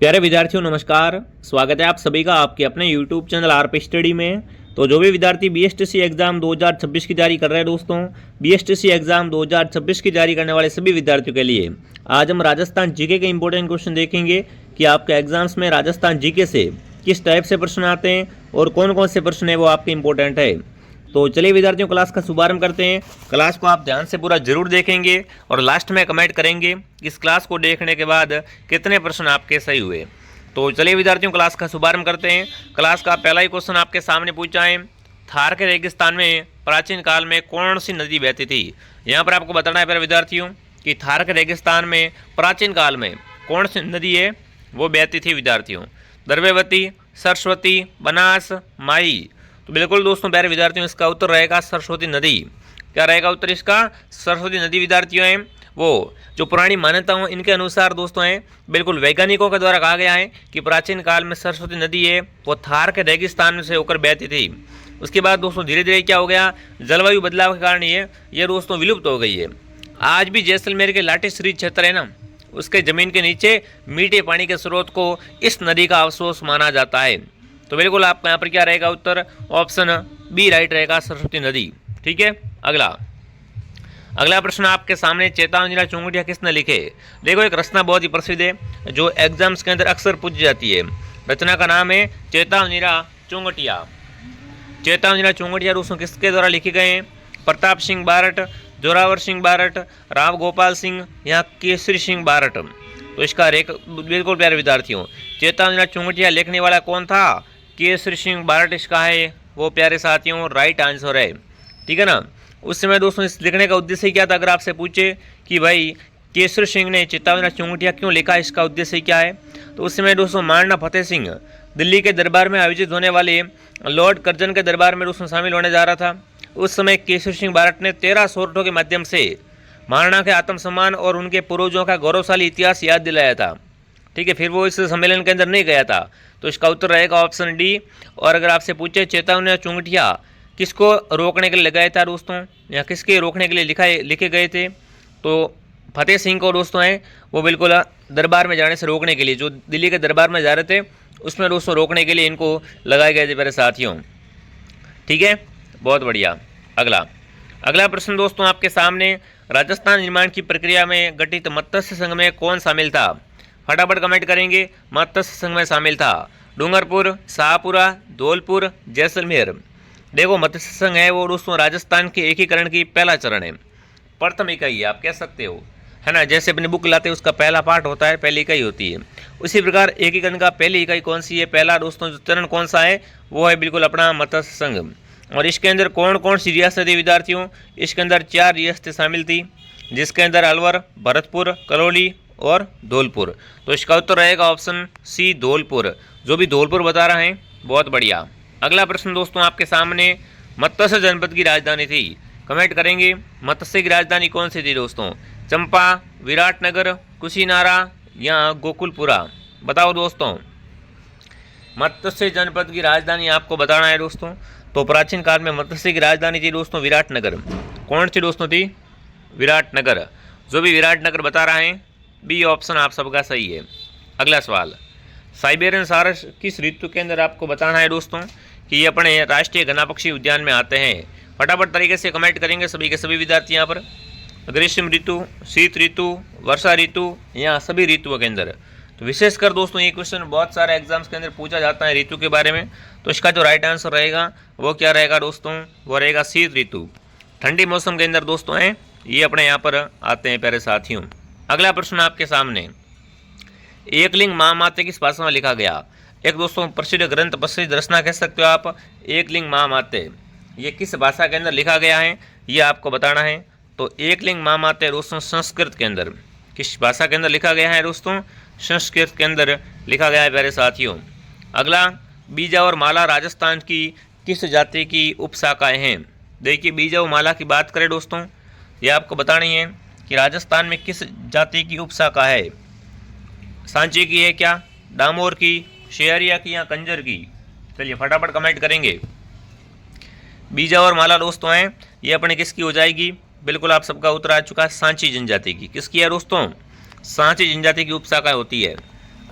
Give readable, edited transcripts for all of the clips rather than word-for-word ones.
प्यारे विद्यार्थियों नमस्कार। स्वागत है आप सभी का आपके अपने YouTube चैनल आरपी स्टडी में। तो जो भी विद्यार्थी बीएसटीसी एग्जाम 2026 की तैयारी कर रहे हैं दोस्तों, बीएसटीसी एग्जाम 2026 की तैयारी करने वाले सभी विद्यार्थियों के लिए आज हम राजस्थान जीके के इंपॉर्टेंट क्वेश्चन देखेंगे कि आपके एग्जाम्स में राजस्थान जीके से किस टाइप से प्रश्न आते हैं और कौन कौन से प्रश्न है वो आपके इंपॉर्टेंट है। तो चलिए विद्यार्थियों क्लास का शुभारंभ करते हैं। क्लास को आप ध्यान से पूरा जरूर देखेंगे और लास्ट में कमेंट करेंगे इस क्लास को देखने के बाद कितने प्रश्न आपके सही हुए। तो चलिए विद्यार्थियों क्लास का शुभारंभ करते हैं। क्लास का पहला ही क्वेश्चन आपके सामने पूछा है, थार के रेगिस्तान में प्राचीन काल में कौन सी नदी बहती थी। यहाँ पर आपको बताना है प्यारे विद्यार्थियों कि थार के रेगिस्तान में प्राचीन काल में कौन सी नदी है वो बहती थी विद्यार्थियों। द्रव्यवती, सरस्वती, बनास, माई। तो बिल्कुल दोस्तों प्यारे विद्यार्थियों इसका उत्तर रहेगा सरस्वती नदी। क्या रहेगा उत्तर इसका? सरस्वती नदी विद्यार्थियों है वो जो पुरानी मान्यताओं इनके अनुसार दोस्तों है, बिल्कुल वैज्ञानिकों के द्वारा कहा गया है कि प्राचीन काल में सरस्वती नदी है वो थार के रेगिस्तान से होकर बहती थी। उसके बाद दोस्तों धीरे धीरे क्या हो गया, जलवायु बदलाव के कारण ये दोस्तों विलुप्त हो गई है। आज भी जैसलमेर के लाठीश्री क्षेत्र है ना, उसके जमीन के नीचे मीठे पानी के स्रोत को इस नदी का अवशोष माना जाता है। तो बिल्कुल आपका यहाँ पर क्या रहेगा उत्तर? ऑप्शन बी राइट रहेगा, सरस्वती नदी। ठीक है। अगला प्रश्न आपके सामने, चेतावनी चुंगटिया किसने लिखे। देखो एक रचना बहुत ही प्रसिद्ध है जो एग्जाम्स के अंदर अक्सर पूछी जाती है। रचना का नाम है चेतावनी चुंगटिया। चेतावनी चुंगटिया दोस्तों किसके द्वारा लिखे गए हैं? प्रताप सिंह बारट, जोरावर सिंह बारट, राव गोपाल सिंह या केसरी सिंह बारट। तो इसका बिल्कुल प्यारे विद्यार्थियों चेतावनी चुंगटिया लिखने वाला कौन था? केसरी सिंह बारट इसका है वो प्यारे साथियों राइट आंसर है। ठीक है ना। उस समय दोस्तों इस लिखने का उद्देश्य क्या था, अगर आपसे पूछे कि भाई केसरी सिंह ने चेतावनी चुंगटिया क्यों लिखा, इसका उद्देश्य क्या है, तो उस समय दोस्तों महाराणा फतेह सिंह दिल्ली के दरबार में आयोजित होने वाले लॉर्ड कर्जन के दरबार में दोस्तों शामिल होने जा रहा था। उस समय केसरी सिंह बारट ने 13 सोरठों के माध्यम से महाराणा के आत्मसम्मान और उनके पूर्वजों का गौरवशाली इतिहास याद दिलाया था। ठीक है, फिर वो इस सम्मेलन के अंदर नहीं गया था। तो इसका उत्तर रहेगा ऑप्शन डी। और अगर आपसे पूछे चेतावनी चुंगटिया किसको रोकने के लिए लगाया था दोस्तों, या किसके रोकने के लिए लिखे गए थे, तो फतेह सिंह को दोस्तों है वो बिल्कुल दरबार में जाने से रोकने के लिए, जो दिल्ली के दरबार में जा रहे थे उसमें दोस्तों रोकने के लिए इनको लगाए गए थे मेरे साथियों। ठीक है, बहुत बढ़िया। अगला प्रश्न दोस्तों आपके सामने, राजस्थान निर्माण की प्रक्रिया में गठित मत्स्य संघ में कौन शामिल था। फटाफट कमेंट करेंगे। मत्स्य संघ में शामिल था डूंगरपुर, शाहपुरा, धौलपुर, जैसलमेर। देखो मत्स्य संघ है वो दोस्तों राजस्थान के एकीकरण की पहला चरण है, प्रथम इकाई है आप कह सकते हो, है ना। जैसे अपनी बुक लाते हैं उसका पहला पार्ट होता है, पहली इकाई होती है, उसी प्रकार एकीकरण का पहली इकाई कौन सी है, पहला दोस्तों जो चरण कौन सा है वो है बिल्कुल अपना मत्स्य संघ। और इसके अंदर कौन कौन सी रियासत थी विद्यार्थियों? इसके अंदर 4 रियासतें शामिल थी, जिसके अंदर अलवर, भरतपुर, करौली और धौलपुर। तो इसका उत्तर रहेगा ऑप्शन सी धौलपुर, जो भी धौलपुर बता रहे हैं। बहुत बढ़िया। अगला प्रश्न दोस्तों आपके सामने, मत्स्य जनपद की राजधानी थी। कमेंट करेंगे मत्स्य की राजधानी कौन सी थी दोस्तों? चंपा, विराटनगर, कुशीनारा या गोकुलपुरा। बताओ दोस्तों, मत्स्य जनपद की राजधानी आपको बताना है दोस्तों। तो प्राचीन काल में मत्स्य की राजधानी थी दोस्तों विराटनगर। कौन सी दोस्तों थी? विराटनगर। जो भी विराटनगर बता रहे हैं बी ऑप्शन आप सबका सही है। अगला सवाल, साइबेरियन सारस किस ऋतु के अंदर आपको बताना है दोस्तों कि ये अपने राष्ट्रीय घना पक्षी उद्यान में आते हैं। फटाफट तरीके से कमेंट करेंगे सभी के सभी विद्यार्थी यहाँ पर। ग्रीष्म ऋतु, शीत ऋतु, वर्षा ऋतु या सभी ऋतुओं के अंदर। तो विशेषकर दोस्तों ये क्वेश्चन बहुत सारे एग्जाम्स के अंदर पूछा जाता है ऋतु के बारे में। तो इसका जो राइट आंसर रहेगा वो क्या रहेगा दोस्तों? वो रहेगा शीत ऋतु। ठंडी मौसम के अंदर दोस्तों हैं ये अपने यहाँ पर आते हैं प्यारे साथियों। अगला प्रश्न आपके सामने, एकलिंग महामाते किस भाषा में लिखा गया। एक दोस्तों प्रसिद्ध ग्रंथ, प्रसिद्ध रचना कह सकते हो आप, एकलिंग महामाते, ये किस भाषा के अंदर लिखा गया है ये आपको बताना है। तो एकलिंग महामाते दोस्तों संस्कृत के अंदर, किस भाषा के अंदर लिखा गया है दोस्तों? संस्कृत के अंदर लिखा गया है प्यारे साथियों। अगला, बीजा और माला राजस्थान की किस जाति की उपशाखाएं हैं। देखिए बीजा और माला की बात करें दोस्तों, ये आपको बतानी है कि राजस्थान में किस जाति की उपशाखा है। सांची की है क्या, डामोर की, शेयरिया की या कंजर की। चलिए फटाफट कमेंट करेंगे। बीजा और माला दोस्तों हैं ये अपने किसकी हो जाएगी? बिल्कुल आप सबका उत्तर आ चुका है, सांची जनजाति की। किसकी है दोस्तों? सांची जनजाति की उपशाखा होती है।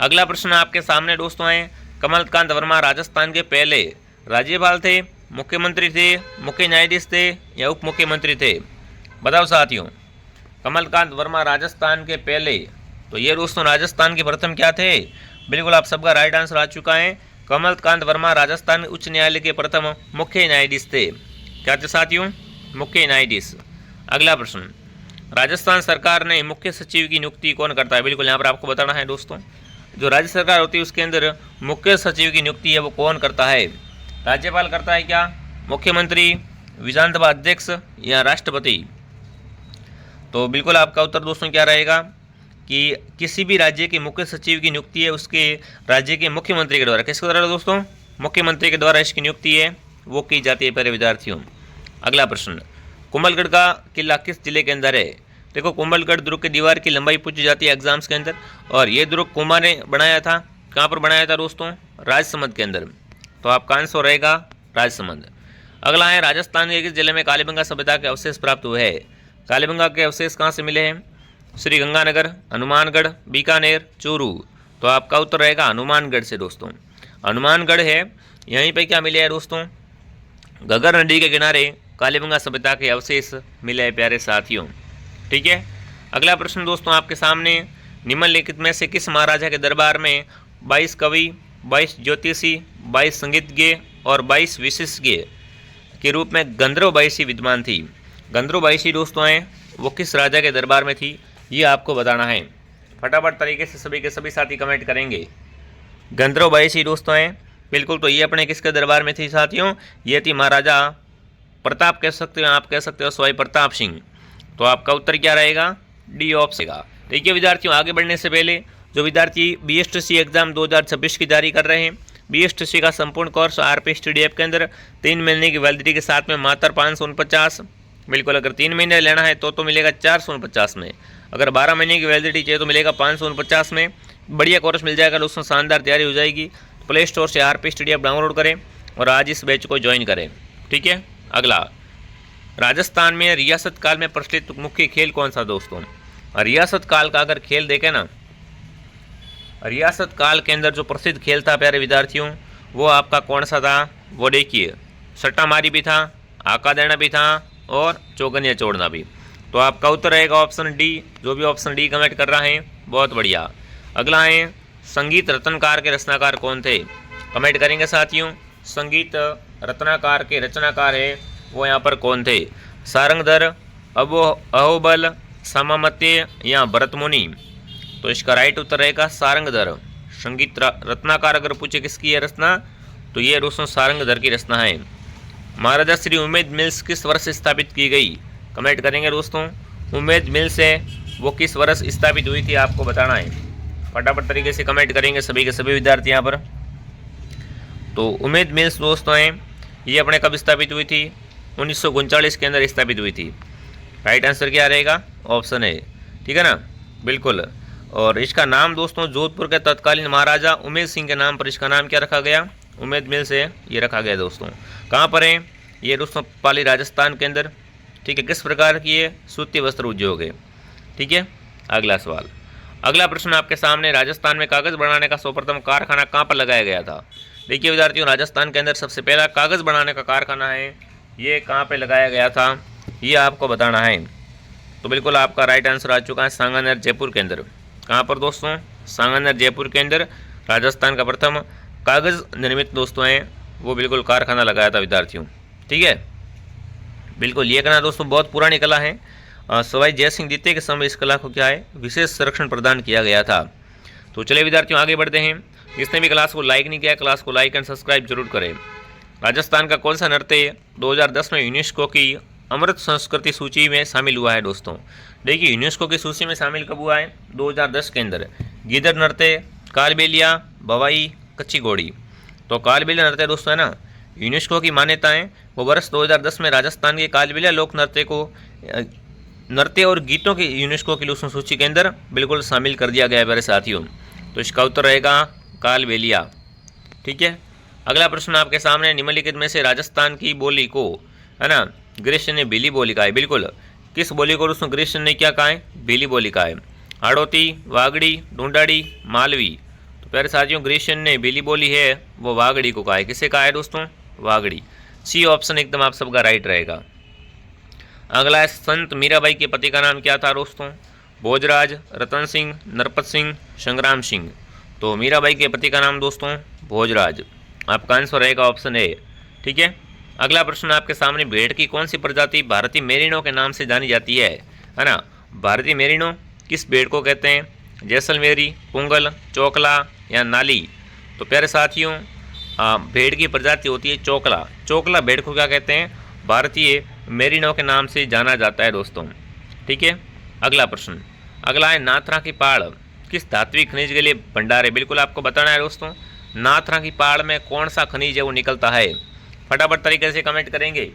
अगला प्रश्न आपके सामने दोस्तों है, कमलकांत वर्मा राजस्थान के पहले राज्यपाल थे, मुख्यमंत्री थे, मुख्य न्यायाधीश थे या उप मुख्यमंत्री थे? बताओ साथियों। कमलकांत वर्मा राजस्थान के पहले, तो ये दोस्तों राजस्थान के प्रथम क्या थे? बिल्कुल आप सबका राइट आंसर आ चुका है। कमलकांत वर्मा राजस्थान उच्च न्यायालय के प्रथम मुख्य न्यायाधीश थे। क्या थे साथियों? मुख्य न्यायाधीश। अगला प्रश्न, राजस्थान सरकार ने मुख्य सचिव की नियुक्ति कौन करता है? बिल्कुल यहाँ पर आपको बताना है दोस्तों, जो राज्य सरकार होती है उसके अंदर मुख्य सचिव की नियुक्ति है वो कौन करता है? राज्यपाल करता है क्या, मुख्यमंत्री, विधानसभा अध्यक्ष या राष्ट्रपति? तो बिल्कुल आपका उत्तर दोस्तों क्या रहेगा कि किसी भी राज्य के मुख्य सचिव की नियुक्ति है उसके राज्य के मुख्यमंत्री के द्वारा। किसके द्वारा दोस्तों? मुख्यमंत्री के द्वारा इसकी नियुक्ति है वो की जाती है प्यारे विद्यार्थियों। अगला प्रश्न, कुंभलगढ़ का किला किस जिले के अंदर है? देखो कुंभलगढ़ दुर्ग की दीवार की लंबाई पूछी जाती है एग्जाम्स के अंदर, और ये दुर्ग कुमार ने बनाया था। कहाँ पर बनाया था दोस्तों? राजसमंद के अंदर। तो आपका आंसर रहेगा राजसमंद। अगला है, राजस्थान के किस जिले में कालीबंगा सभ्यता के अवशेष प्राप्त हुए हैं? कालीबंगा के अवशेष कहाँ से मिले हैं? श्री गंगानगर, हनुमानगढ़, बीकानेर, चूरू? तो आपका उत्तर रहेगा हनुमानगढ़ से दोस्तों। हनुमानगढ़ है, यहीं पे क्या मिले हैं दोस्तों? घग्गर नदी के किनारे कालीबंगा सभ्यता के अवशेष मिले हैं प्यारे साथियों। ठीक है। अगला प्रश्न दोस्तों आपके सामने, निम्नलिखित में से किस महाराजा के दरबार में 22 कवि, 22 ज्योतिषी, 22 संगीतज्ञ और 22 विशेषज्ञ के रूप में गंधर्व बाईसी विद्यमान थी? गंधर्व बाईसी दोस्तों हैं वो किस राजा के दरबार में थी, ये आपको बताना है। फटाफट तरीके से सभी के सभी साथी कमेंट करेंगे। गंधर्व बाईसी दोस्तों हैं बिल्कुल, तो ये अपने किसके दरबार में थी साथियों? ये थी महाराजा प्रताप, कह सकते हो आप, कह सकते हो सवाई प्रताप सिंह। तो आपका उत्तर क्या रहेगा? डी ऑप्शन का। ठीक है विद्यार्थियों, आगे बढ़ने से पहले जो विद्यार्थी BSTC एग्जाम 2026 की तैयारी कर रहे हैं, BSTC का संपूर्ण कोर्स RP स्टडी ऐप के अंदर 3 महीने की वैलिडिटी के साथ में मात्र 549। बिल्कुल, अगर 3 महीने लेना है तो मिलेगा 449 में, अगर 12 महीने की वैलिडिटी चाहिए तो मिलेगा 549 में। बढ़िया कोर्स मिल जाएगा दोस्तों, शानदार तैयारी हो जाएगी। प्ले स्टोर से RP स्टडी ऐप डाउनलोड करें और आज इस बैच को ज्वाइन करें। ठीक है। अगला, राजस्थान में रियासत काल में प्रचलित मुख्य खेल कौन सा दोस्तों? रियासत काल का अगर खेल देखें ना, रियासत काल के अंदर जो प्रसिद्ध खेल था प्यारे विद्यार्थियों वो आपका कौन सा था? वो देखिए, सट्टा मारी भी था, आका देना भी था और चौगनिया छोड़ना भी। तो आपका उत्तर रहेगा ऑप्शन डी। जो भी ऑप्शन डी कमेंट कर रहा है बहुत बढ़िया। अगला है, संगीत रत्नकार के रचनाकार कौन थे? कमेंट करेंगे साथियों। संगीत रत्नाकार के रचनाकार है वो यहाँ पर कौन थे? सारंगधर, अहोबल, सामामत्य या भरतमुनि? तो इसका राइट उत्तर रहेगा सारंगधर। संगीत रत्नाकार अगर पूछे किसकी है रचना, तो ये दोस्तों सारंगधर की रचना है। महाराजा श्री उम्मेद मिल्स किस वर्ष स्थापित की गई? कमेंट करेंगे दोस्तों। उम्मेद मिल्स है वो किस वर्ष स्थापित हुई थी आपको बताना है। फटाफट तरीके से कमेंट करेंगे सभी के सभी विद्यार्थी यहाँ पर। तो उम्मेद मिल्स दोस्तों हैं ये अपने कब स्थापित हुई थी? 1939 के अंदर स्थापित हुई थी। राइट आंसर क्या रहेगा? ऑप्शन है। ठीक है ना, बिल्कुल। और इसका नाम दोस्तों जोधपुर के तत्कालीन महाराजा उमेद सिंह के नाम पर इसका नाम क्या रखा गया? उम्मेद मिल से ये रखा गया दोस्तों। कहाँ पर है ये दोस्तों? पाली राजस्थान के अंदर। ठीक है। किस प्रकार की ये? सूती वस्त्र उद्योग है। ठीक है। अगला सवाल, अगला प्रश्न आपके सामने, राजस्थान में कागज़ बनाने का सर्वप्रथम कारखाना कहाँ पर लगाया गया था? देखिए विद्यार्थियों, राजस्थान के अंदर सबसे पहला कागज़ बनाने का कारखाना है ये कहाँ पे लगाया गया था ये आपको बताना है। तो बिल्कुल आपका राइट आंसर आ चुका है सांगानेर जयपुर के अंदर। कहाँ पर दोस्तों? सांगानेर जयपुर के अंदर राजस्थान का प्रथम कागज़ निर्मित दोस्तों हैं वो बिल्कुल कारखाना लगाया था विद्यार्थियों। ठीक है, बिल्कुल। ये कला दोस्तों बहुत पुरानी कला है। सवाई जयसिंह द्वितीय के समय इस कला को क्या है? विशेष संरक्षण प्रदान किया गया था। तो चलिए विद्यार्थियों आगे बढ़ते हैं। जिसने भी क्लास को लाइक नहीं किया क्लास को लाइक एंड सब्सक्राइब जरूर करें। राजस्थान का कौन सा नृत्य 2010 में यूनेस्को की अमृत संस्कृति सूची में शामिल हुआ है दोस्तों? देखिए यूनेस्को की सूची में शामिल कब हुआ है? 2010 के अंदर। गीदड़ नृत्य, कालबेलिया, भवाई, कच्ची घोड़ी। तो कालबेलिया नृत्य दोस्तों है ना, यूनेस्को की मान्यताएं वो वर्ष 2010 में राजस्थान के कालबेलिया लोक नृत्य को नृत्य और गीतों की यूनेस्को की सूची के अंदर बिल्कुल शामिल कर दिया गया है मेरे साथियों। तो इसका उत्तर रहेगा कालबेलिया। ठीक है। अगला प्रश्न आपके सामने, निम्नलिखित में से राजस्थान की बोली को है ना ग्रीष्म ने भीली बोली कहा है? बिल्कुल। किस बोली को दोस्तों ग्रीष्म ने क्या कहा है? भीली बोली कहा है। हाड़ौती, वागड़ी, ढूंढाड़ी, मालवी। प्यारे साथियों ग्रीशियन ने बिली बोली है वो वागड़ी को कहा है। किसे कहा है दोस्तों? वागड़ी। सी ऑप्शन एकदम आप सबका राइट रहेगा। अगला है संत मीराबाई के पति का नाम क्या था दोस्तों? भोजराज, रतन सिंह, नरपत सिंह, संग्राम सिंह। तो मीराबाई के पति का नाम दोस्तों भोजराज। आपका आंसर रहेगा ऑप्शन ए। ठीक है। अगला प्रश्न आपके सामने, भेड़ की कौन सी प्रजाति भारतीय मेरिनो के नाम से जानी जाती है ना? भारतीय मेरिनो किस भेड़ को कहते हैं? जैसलमेरी, पुंगल, चोकला या नाली? तो प्यारे साथियों भेड़ की प्रजाति होती है चोकला। चोकला भेड़ को क्या कहते हैं? भारतीय मेरिनो के नाम से जाना जाता है दोस्तों। ठीक है। अगला प्रश्न, अगला है नाथरा की पहाड़ किस धात्विक खनिज के लिए भंडार है? बिल्कुल आपको बताना है दोस्तों, नाथरा की पहाड़ में कौन सा खनिज है वो निकलता है? फटाफट तरीके से कमेंट करेंगे।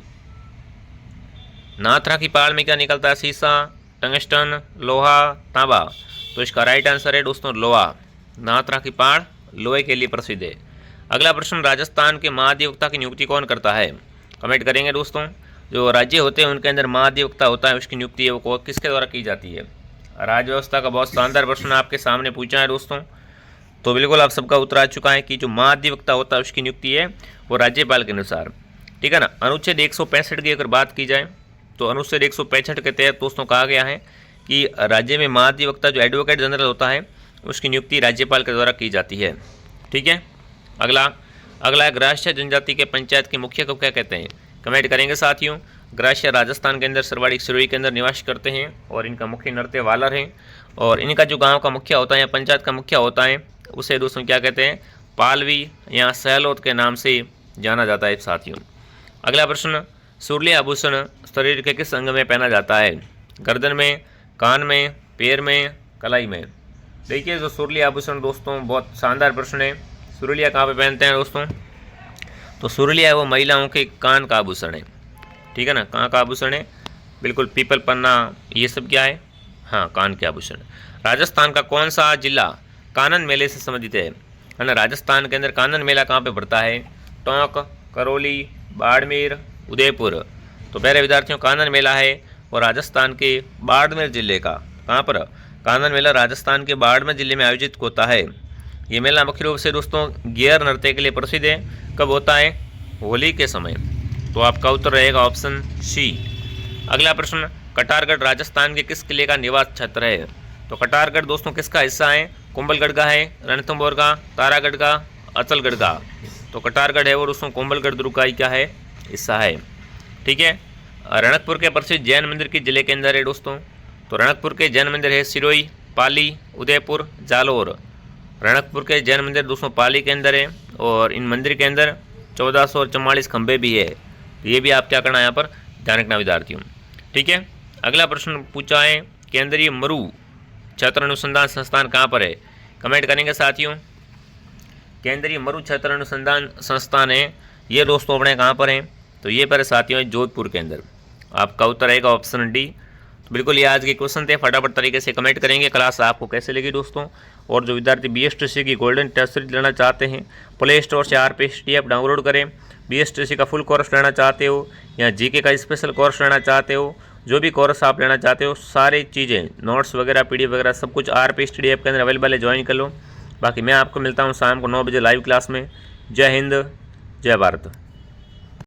नाथरा की पहाड़ में क्या निकलता है? सीसा, टंगस्टन, लोहा, तांबा। तो इसका राइट आंसर है दोस्तों लोहा। नाथरा की पहाड़ लोहे के लिए प्रसिद्ध है। अगला प्रश्न, राजस्थान के महाधिवक्ता की नियुक्ति कौन करता है? कमेंट करेंगे दोस्तों। जो राज्य होते हैं उनके अंदर महाधिवक्ता होता है, उसकी नियुक्ति है वो किसके द्वारा की जाती है? राज्य व्यवस्था का बहुत शानदार प्रश्न आपके सामने पूछा है दोस्तों। तो बिल्कुल आप सबका उत्तर आ चुका है कि जो महाधिवक्ता होता है उसकी नियुक्ति है वो राज्यपाल के अनुसार। ठीक है ना। अनुच्छेद 165 की अगर बात की जाए तो अनुच्छेद 165 के तहत दोस्तों कहा गया है कि राज्य में महाधिवक्ता जो एडवोकेट जनरल होता है उसकी नियुक्ति राज्यपाल के द्वारा की जाती है। ठीक है। अगला ग्राह्य जनजाति के पंचायत के मुखिया को क्या कहते हैं? कमेंट करेंगे साथियों। ग्राह्य राजस्थान के अंदर सरवाड़ी सिरोही के अंदर निवास करते हैं और इनका मुख्य नृत्य वालर है। और इनका जो गांव का मुखिया होता है या पंचायत का मुखिया होता है उसे दोस्तों क्या कहते हैं? पालवी या सहलोत के नाम से जाना जाता है साथियों। अगला प्रश्न, सुरली आभूषण शरीर के किस अंग में पहना जाता है? गर्दन में, कान में, पैर में, कलाई में? देखिए जो सुरली आभूषण दोस्तों बहुत शानदार प्रश्न है। सुरलिया कहाँ पे पहनते हैं दोस्तों? तो सुरलिया है वो महिलाओं के कान का आभूषण है। ठीक है ना। कहाँ का आभूषण है? बिल्कुल पीपल पन्ना ये सब क्या है? हाँ कान के आभूषण। राजस्थान का कौन सा जिला कानन मेले से संबंधित है ना? राजस्थान के अंदर कानन मेला कहाँ पे पड़ता है? टोंक, करौली, बाड़मेर, उदयपुर। तो प्यारे विद्यार्थियों कानन मेला है और राजस्थान के बाड़मेर जिले का। कहाँ पर? कानन मेला राजस्थान के बाड़मेर जिले में आयोजित होता है। ये मेला मुख्य रूप से दोस्तों गियर नृत्य के लिए प्रसिद्ध है। कब होता है? होली के समय। तो आपका उत्तर रहेगा ऑप्शन सी। अगला प्रश्न, कटारगढ़ राजस्थान के किस किले का निवास क्षेत्र है? तो कटारगढ़ दोस्तों किसका हिस्सा है? कुंभलगढ़ का है, रणथंभौर का, तारागढ़ का, अचलगढ़ का? तो कटारगढ़ है वो दोस्तों कुंभलगढ़ दुर्ग का ही क्या है? हिस्सा है। ठीक है। रणकपुर के प्रसिद्ध जैन मंदिर किस जिले के अंदर है दोस्तों? तो रणकपुर के जैन मंदिर है सिरोही, पाली, उदयपुर, जालोर। रणकपुर के जैन मंदिर दोस्तों पाली के अंदर है और इन मंदिर के अंदर 1444 खंभे भी है। तो ये भी आप क्या करना है यहाँ पर ध्यान रखना विद्यार्थियों। ठीक है। अगला प्रश्न पूछा है, केंद्रीय मरु क्षेत्र अनुसंधान संस्थान कहाँ पर है? कमेंट करेंगे साथियों। केंद्रीय मरु क्षेत्र अनुसंधान संस्थान है ये दोस्तों अपने कहाँ पर है? तो ये पर साथियों जोधपुर के अंदर। आपका उत्तर रहेगा ऑप्शन डी। तो बिल्कुल ये आज के क्वेश्चन थे, फटाफट तरीके से कमेंट करेंगे। क्लास आपको कैसे लगी दोस्तों? और जो विद्यार्थी BSTC की गोल्डन टेस्ट सीरीज लेना चाहते हैं प्ले स्टोर से RPST ऐप डाउनलोड करें। BSTC का फुल कोर्स लेना चाहते हो या GK का स्पेशल कोर्स लेना चाहते हो, जो भी कोर्स आप लेना चाहते हो सारी चीज़ें नोट्स वगैरह PDF वगैरह सब कुछ RPST ऐप के अंदर अवेलेबल है, ज्वाइन कर लो। बाकी मैं आपको मिलता हूँ शाम को 9 बजे लाइव क्लास में। जय हिंद, जय भारत।